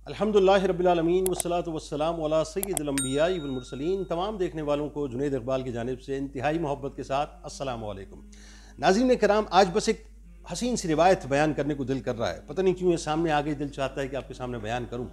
अल्हम्दुलिल्लाहि रब्बिल आलमीन वस्सलातु वस्सलामु अला सय्यिदिल अंबियाइ वल मुरसलीन। तमाम देखने वालों को जुनैद इकबाल की जानिब से इंतहाई मोहब्बत के साथ अस्सलामु अलैकुम। नाज़रीन किराम, आज बस एक हसीन सी रिवायत बयान करने को दिल कर रहा है। पता नहीं क्यों ये सामने आ गई, दिल चाहता है कि आपके सामने बयान करूँ।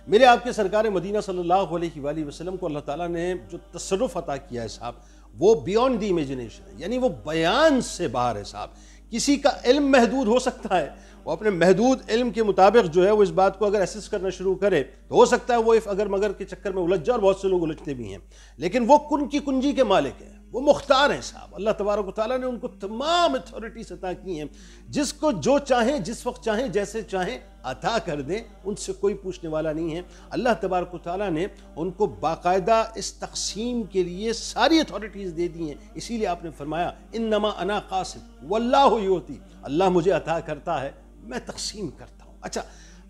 मेरे आपके सरकार मदीना सल्लल्लाहु अलैहि वसल्लम को अल्लाह ताला ने जो तसर्रुफ़ अता किया है साहब, वो बियॉन्ड द इमेजिनेशन है, यानी वो बयान से बाहर है साहब। किसी का इल्म महदूद हो सकता है, वो अपने महदूद इल्म के मुताबिक जो है वो इस बात को अगर एसेस करना शुरू करे तो हो सकता है वो इफ अगर मगर के चक्कर में उलझ जाए, और बहुत से लोग उलझते भी हैं। लेकिन वो कुन की कुंजी के मालिक हैं, वो मुख्तार हैं साहब। अल्लाह तबारक व तआला ने उनको तमाम अथॉरिटीज अता की हैं, जिसको जो चाहें जिस वक्त चाहें जैसे चाहें अता कर दें, उनसे कोई पूछने वाला नहीं है। अल्लाह तबारक व तआला ने उनको बाकायदा इस तक़सीम के लिए सारी अथॉरिटीज़ दे दी हैं। इसीलिए आपने फरमाया इन्नमा अना क़ासिम वल्लाहु युती, अल्लाह मुझे अता करता है, मैं तक़सीम करता हूँ। अच्छा,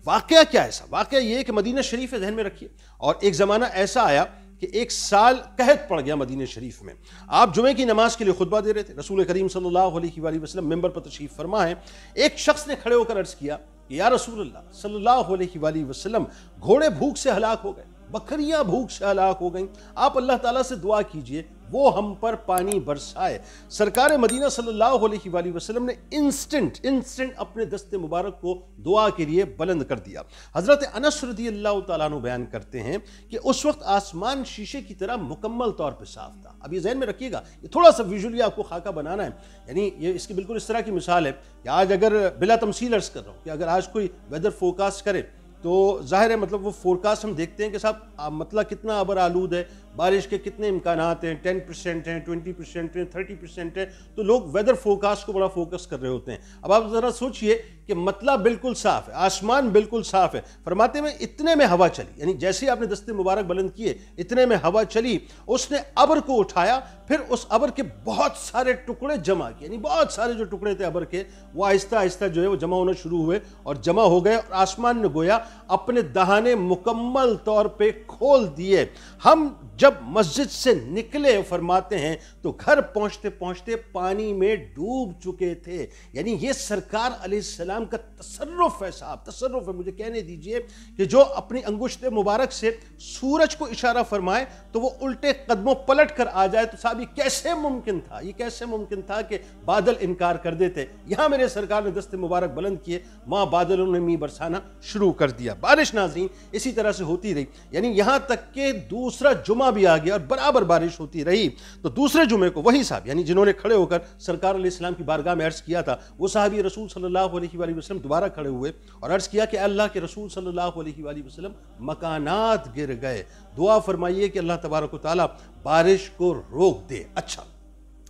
वाक़या क्या है साहब? वाक़या ये कि मदीना शरीफ ज़हन में रखिए, और एक ज़माना ऐसा आया कि एक साल कहत पड़ गया मदीना शरीफ में। आप जुमे की नमाज के लिए खुतबा दे रहे थे, रसूल करीम सल्लल्लाहु अलैहि वसल्लम मिंबर पर तशरीफ फरमा है। एक शख्स ने खड़े होकर अर्ज़ किया कि या रसूलल्लाह सल्लल्लाहु अलैहि वसल्लम, घोड़े भूख से हलाक हो गए, बकरियां भूख से हलाक हो गईं, आप अल्लाह ताला से दुआ कीजिए वो हम पर पानी बरसाए। सरकार मदीना सल्लल्लाहु अलैहि वसल्लम ने इंस्टेंट अपने दस्ते मुबारक को दुआ के लिए बुलंद कर दिया। हज़रत अनस रज़ियल्लाहु तआला अन्हु बयान करते हैं कि उस वक्त आसमान शीशे की तरह मुकम्मल तौर पर साफ था। अब ये ज़हन में रखिएगा, ये थोड़ा सा विजुअली आपको खाका बनाना है, यानी ये इसकी बिल्कुल इस तरह की मिसाल है कि आज अगर बिला तमसील अर्ज़ कर रहा हूँ कि अगर आज कोई वेदर फोरकास्ट करे तो जाहिर है मतलब वो फोरकास्ट हम देखते हैं कि साहब मतलब कितना अबर आलूद है, बारिश के कितने इम्कानात हैं, 10% हैं, 20% हैं, 30% है, तो लोग वेदर फोरकास्ट को बड़ा फोकस कर रहे होते हैं। अब आप ज़रा सोचिए कि मतलब बिल्कुल साफ है, आसमान बिल्कुल साफ है, फरमाते में इतने में हवा चली, यानी जैसे ही आपने दस्ते मुबारक बुलंद किए इतने में हवा चली, उसने अबर को उठाया, फिर उस अबर के बहुत सारे टुकड़े जमा किए, यानी बहुत सारे जो टुकड़े थे अबर के वो आहिस्ता आहिस्ता जो है वो जमा होना शुरू हुए और जमा हो गए, और आसमान ने गोया अपने दहाने मुकम्मल तौर पे खोल दिए। हम जब मस्जिद से निकले, फरमाते हैं, तो घर पहुंचते पहुंचते पानी में डूब चुके थे। यानी ये सरकार अलैहिस्सलाम का तसर्रुफ है साहब, तसर्रुफ है। मुझे कहने दीजिए कि जो अपनी अंगुश्ते मुबारक से सूरज को इशारा फरमाए तो वो उल्टे कदमों पलट कर आ जाए, तो साहब ये कैसे मुमकिन था, ये कैसे मुमकिन था कि बादल इनकार कर देते। यहां मेरे सरकार ने दस्ते मुबारक बुलंद किए, वहां बादलों ने मी बरसाना शुरू कर दिया। बारिश नाज़रीन इसी तरह से होती रही, यानी यहां तक कि दूसरा जुमा भी आ गया और बराबर बारिश होती रही। तो दूसरे जुमे को वही साहब, यानी जिन्होंने खड़े होकर सरकार अलैहिस्सलाम की बारगाह में अर्ज किया था, वो साहबी रसूल सल्लल्लाहु अलैहि वसल्लम दोबारा खड़े हुए और अर्ज किया कि अल्लाह के रसूल सल्लल्लाहु अलैहि वसल्लम, मकानात गिर गए, दुआ फरमाइए कि अल्लाह तबारक व तआला बारिश को रोक दे। अच्छा,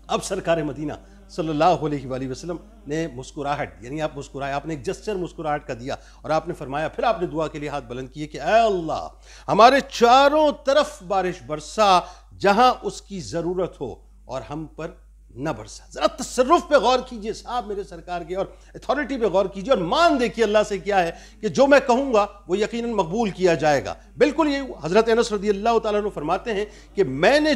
अब सरकार मदीना सल्लल्लाहु अलैहि वसल्लम ने मुस्कुराहट, यानी आप मुस्कुराए, आपने एक जस्चर मुस्कुराहट का दिया और आपने फरमाया, फिर आपने दुआ के लिए हाथ बुलंद किए कि ऐ अल्लाह, हमारे चारों तरफ बारिश बरसा जहां उसकी जरूरत हो और हम पर न बरसा। जरा तसर्रुफ पे गौर कीजिए साहब मेरे सरकार के, और अथॉरिटी पे गौर कीजिए और मान देखिए अल्लाह से क्या है कि जो मैं कहूंगा वो यकीनन मकबूल किया जाएगा। बिल्कुल ये हजरत अनस रज़ियल्लाहु तआला अन्हु फरमाते हैं कि मैंने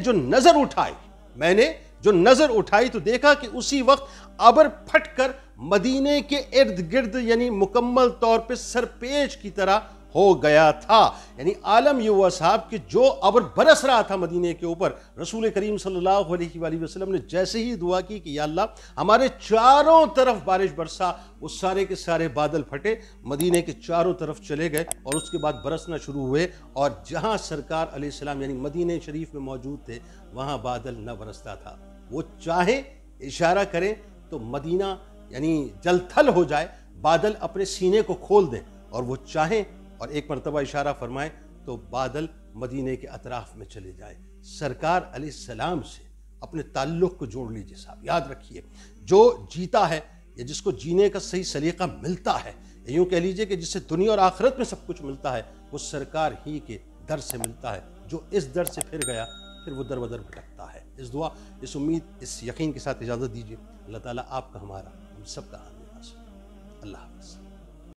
जो नजर उठाई तो देखा कि उसी वक्त अबर फटकर मदीने के इर्द गिर्द यानी मुकम्मल तौर पे सरपेश की तरह हो गया था। यानी आलम ये हुआ साहब कि जो अबर बरस रहा था मदीने के ऊपर, रसूल करीम सल्लल्लाहु अलैहि वसल्लम ने जैसे ही दुआ की कि या अल्लाह हमारे चारों तरफ बारिश बरसा, वो सारे के सारे बादल फटे, मदीने के चारों तरफ चले गए और उसके बाद बरसना शुरू हुए, और जहां सरकार अलैहिस्सलाम यानी मदीने शरीफ में मौजूद थे वहां बादल न बरसता था। वो चाहे इशारा करें तो मदीना यानी जलथल हो जाए, बादल अपने सीने को खोल दें, और वो चाहें और एक मरतबा इशारा फरमाएं तो बादल मदीने के अतराफ में चले जाए। सरकार अलैहिस्सलाम से अपने ताल्लुक़ को जोड़ लीजिए साहब। याद रखिए, जो जीता है या जिसको जीने का सही सलीका मिलता है, यूँ कह लीजिए कि जिससे दुनिया और आखिरत में सब कुछ मिलता है, वो सरकार ही के दर से मिलता है। जो इस दर से फिर गया फिर वो दर बदर भटकता है। इस दुआ, इस उम्मीद, इस यकीन के साथ इजाज़त दीजिए। अल्लाह ताला आपका, हमारा, हम सब का आमीन। अल्लाह हाफ़िज़।